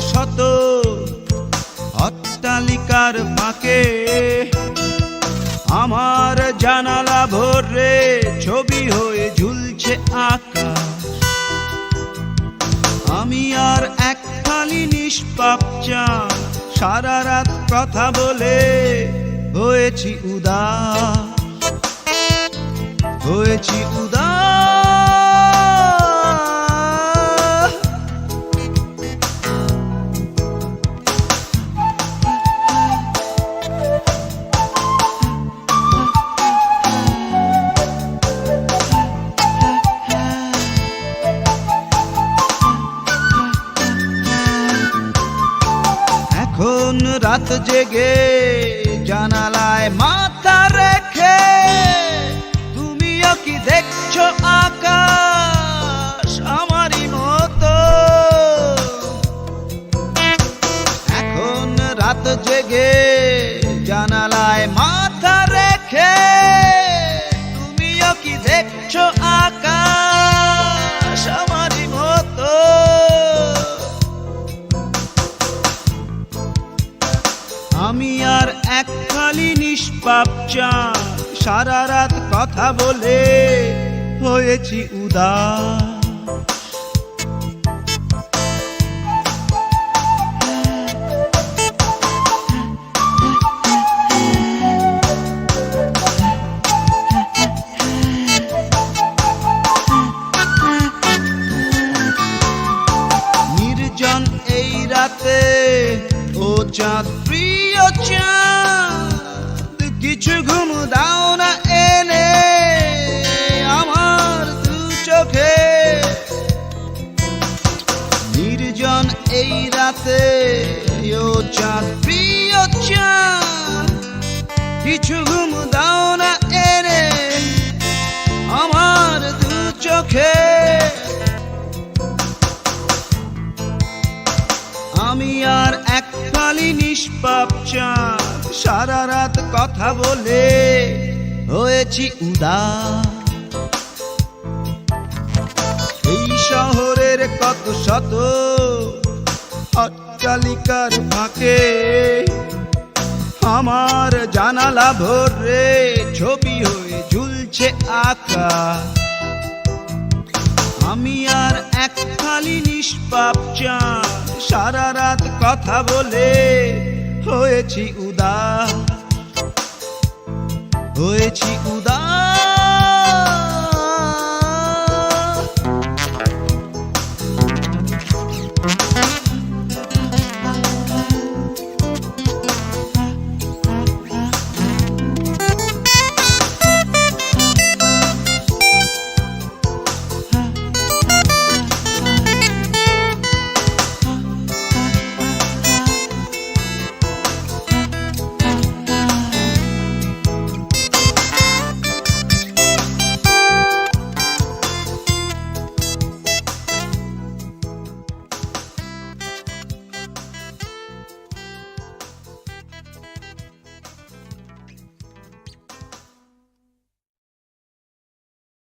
শত অট্টালিকার ফাঁকে আমার জানালা ভরে ছবি হয়ে ঝুলছে আকাশ। আমি আর এক খালি নিষ্পাপ চাঁদ, সারা রাত কথা বলে হয়েছি উদাস, হয়েছি উদাস। এখন রাত জেগে জানালায় মাথা রেখে তুমিও কি দেখছো আকাশ আমারই মতো? এখন রাত জেগে জানালায় মাথা রেখে তুমিও কি দেখছো আকাশ আমারই মতো? আমি আর এক খালি নিষ্পাপ চাঁদ, সারা রাত কথা বলে হয়েছি উদাস। নির্জন এই রাতে ও চাঁদ, প্রিয় চাঁদ, কিছু ঘুম দাও না এনে আমার দু চোখে। নির্জন এই রাতে ও চাঁদ, প্রিয় চাঁদ, কিছু ঘুম দাও না এনে আমার দু চোখে। আমি আর এক খালি নিষ্পাপ চাঁদ, সারা রাত কথা বলে হয়েছি উদাস। এই শহরের কত শত অট্টালিকার ফাঁকে আমার জানালা ভরে ছবি হয়ে ঝুলছে আকাশ। আমি আর এক খালি নিষ্পাপ চাঁদ, সারা রাত কথা বলে হয়েছি উদাস, হয়েছি উদাস।